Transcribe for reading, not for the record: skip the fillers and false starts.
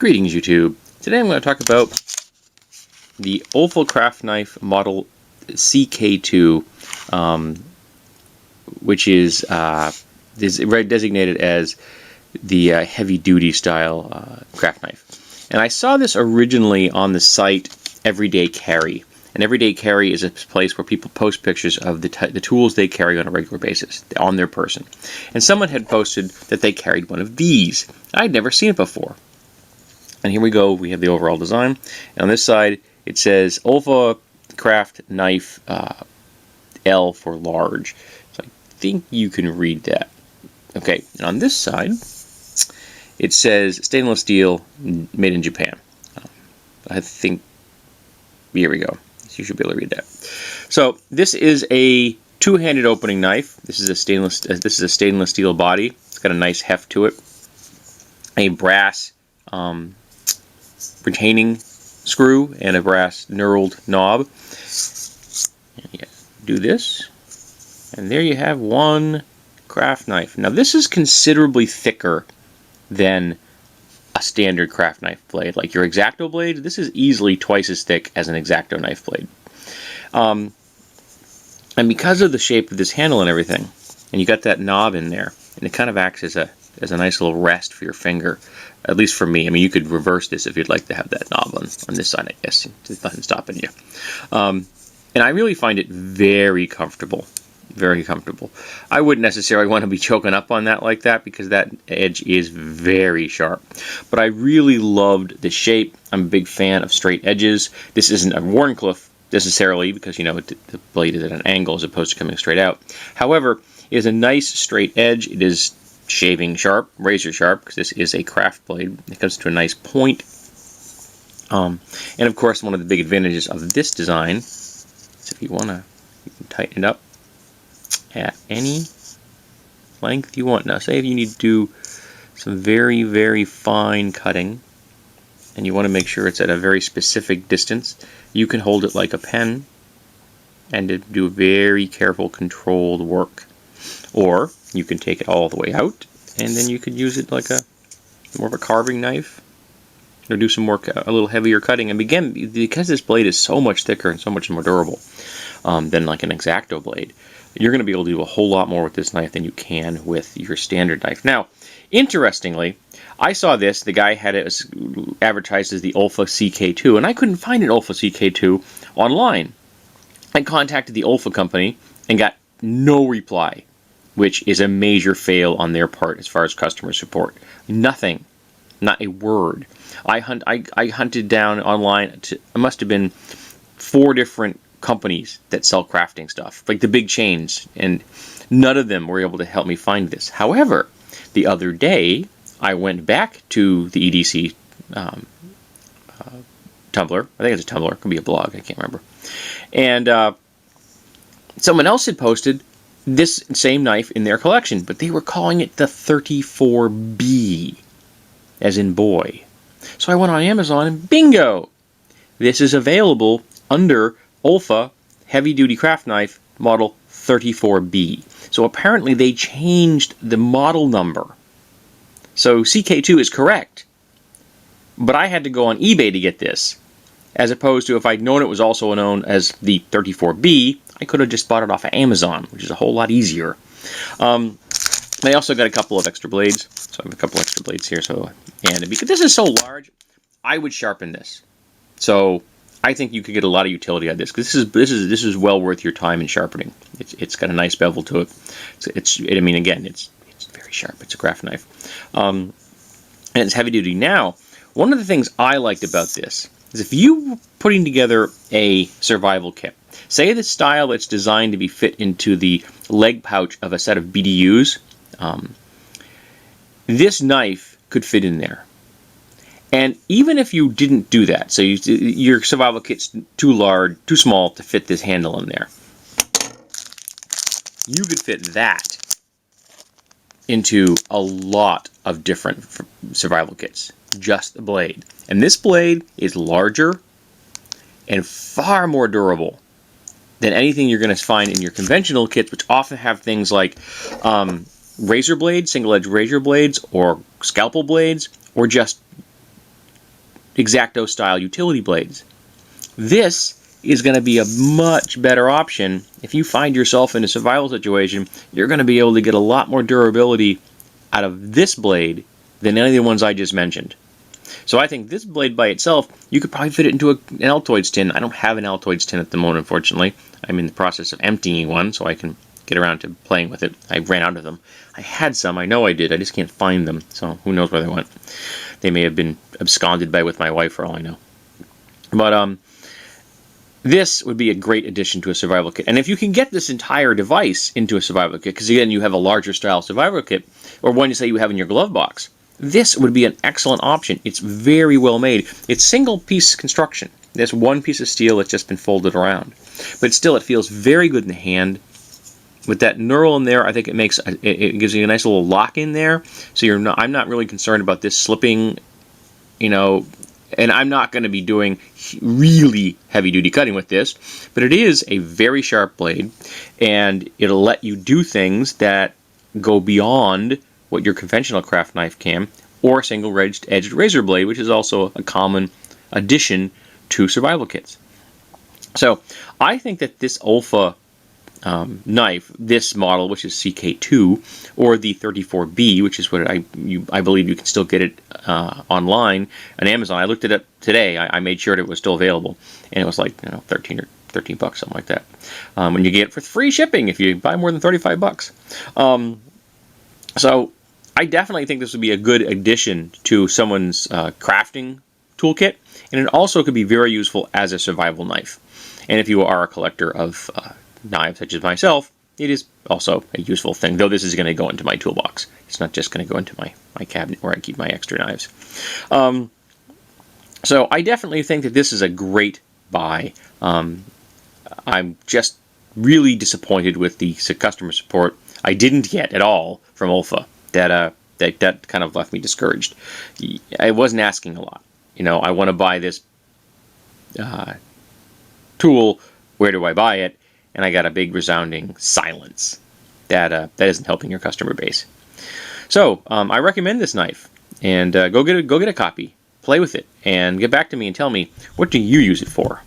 Greetings, YouTube. Today I'm going to talk about the Olfa craft knife model CK2, which is designated as the heavy-duty style craft knife. And I saw this originally on the site Everyday Carry. And Everyday Carry is a place where people post pictures of the tools they carry on a regular basis on their person. And someone had posted that they carried one of these. I'd never seen it before. And here we go, we have the overall design. And on this side, it says Olfa Craft Knife L for large. So I think you can read that. Okay, and on this side, it says stainless steel, made in Japan. I think, here we go. You should be able to read that. So this is a two-handed opening knife. This is a stainless steel body. It's got a nice heft to it. A brass retaining screw and a brass knurled knob. And you do this, and there you have one craft knife. Now this is considerably thicker than a standard craft knife blade. Like your X-Acto blade, this is easily twice as thick as an X-Acto knife blade. And because of the shape of this handle and everything, and you got that knob in there, and it kind of acts as a nice little rest for your finger. At least for me. I mean, you could reverse this if you'd like to have that knob on this side, I guess. There's nothing stopping you. And I really find it very comfortable. Very comfortable. I wouldn't necessarily want to be choking up on that like that because that edge is very sharp. But I really loved the shape. I'm a big fan of straight edges. This isn't a Wharncliffe necessarily because, you know, the blade is at an angle as opposed to coming straight out. However, it is a nice straight edge. It is shaving sharp, razor sharp, because this is a craft blade. It comes to a nice point. And of course, one of the big advantages of this design is if you want to, you can tighten it up at any length you want. Now, say if you need to do some very, very fine cutting, and you want to make sure it's at a very specific distance, you can hold it like a pen and do very careful, controlled work. Or you can take it all the way out, and then you could use it like more of a carving knife, or do some more a little heavier cutting. And again, because this blade is so much thicker and so much more durable than like an X-Acto blade, you're going to be able to do a whole lot more with this knife than you can with your standard knife. Now, interestingly, I saw this. The guy had it advertised as the Olfa CK2, and I couldn't find an Olfa CK2 online. I contacted the Olfa company and got no reply, which is a major fail on their part as far as customer support. Nothing. Not a word. I hunted down online. It must have been 4 different companies that sell crafting stuff, like the big chains, and none of them were able to help me find this. However, the other day, I went back to the EDC Tumblr. I think it's a Tumblr. It could be a blog. I can't remember. And someone else had posted this same knife in their collection, but they were calling it the 34B, as in boy. So I went on Amazon and bingo! This is available under Olfa Heavy Duty Craft Knife Model 34B. So apparently they changed the model number. So CK2 is correct, but I had to go on eBay to get this, as opposed to if I'd known it was also known as the 34B, I could have just bought it off of Amazon, which is a whole lot easier. I also got a couple of extra blades. So I have a couple extra blades here. And because this is so large, I would sharpen this. So I think you could get a lot of utility out of this, because this is well worth your time in sharpening. It's got a nice bevel to it. I mean, again, it's very sharp. It's a craft knife, and it's heavy duty. Now, one of the things I liked about this is if you were putting together a survival kit. Say the style that's designed to be fit into the leg pouch of a set of BDUs, this knife could fit in there. And even if you didn't do that, so your survival kit's too small to fit this handle in there, you could fit that into a lot of different survival kits. Just the blade. And this blade is larger and far more durable than anything you're going to find in your conventional kits, which often have things like razor blades, single-edged razor blades, or scalpel blades, or just X-Acto style utility blades. This is going to be a much better option. If you find yourself in a survival situation, you're going to be able to get a lot more durability out of this blade than any of the ones I just mentioned. So I think this blade by itself, you could probably fit it into an Altoids tin. I don't have an Altoids tin at the moment, unfortunately. I'm in the process of emptying one so I can get around to playing with it. I ran out of them. I had some, I know I did, I just can't find them, so who knows where they went. They may have been absconded by with my wife for all I know. But this would be a great addition to a survival kit. And if you can get this entire device into a survival kit, because again, you have a larger style survival kit, or one you say you have in your glove box, this would be an excellent option. It's very well made. It's single piece construction. There's one piece of steel that's just been folded around. But still, it feels very good in the hand. With that knurl in there, I think it gives you a nice little lock in there. So I'm not really concerned about this slipping, and I'm not going to be doing really heavy-duty cutting with this, but it is a very sharp blade, and it'll let you do things that go beyond what your conventional craft knife can, or a single-edged razor blade, which is also a common addition to survival kits. So I think that this Olfa knife, this model, which is CK2, or the 34B, which is what I believe you can still get it online on Amazon. I looked it up today. I made sure it was still available, and it was like $13 or $13, something like that. And you get it for free shipping if you buy more than $35. So I definitely think this would be a good addition to someone's crafting toolkit, and it also could be very useful as a survival knife. And if you are a collector of knives such as myself, it is also a useful thing, though this is going to go into my toolbox. It's not just going to go into my cabinet where I keep my extra knives. So I definitely think that this is a great buy. I'm just really disappointed with the customer support I didn't get at all from Olfa. That kind of left me discouraged. I wasn't asking a lot. I want to buy this tool. Where do I buy it? And I got a big resounding silence. That isn't helping your customer base. So I recommend this knife, and go get a copy, play with it, and get back to me and tell me, what do you use it for?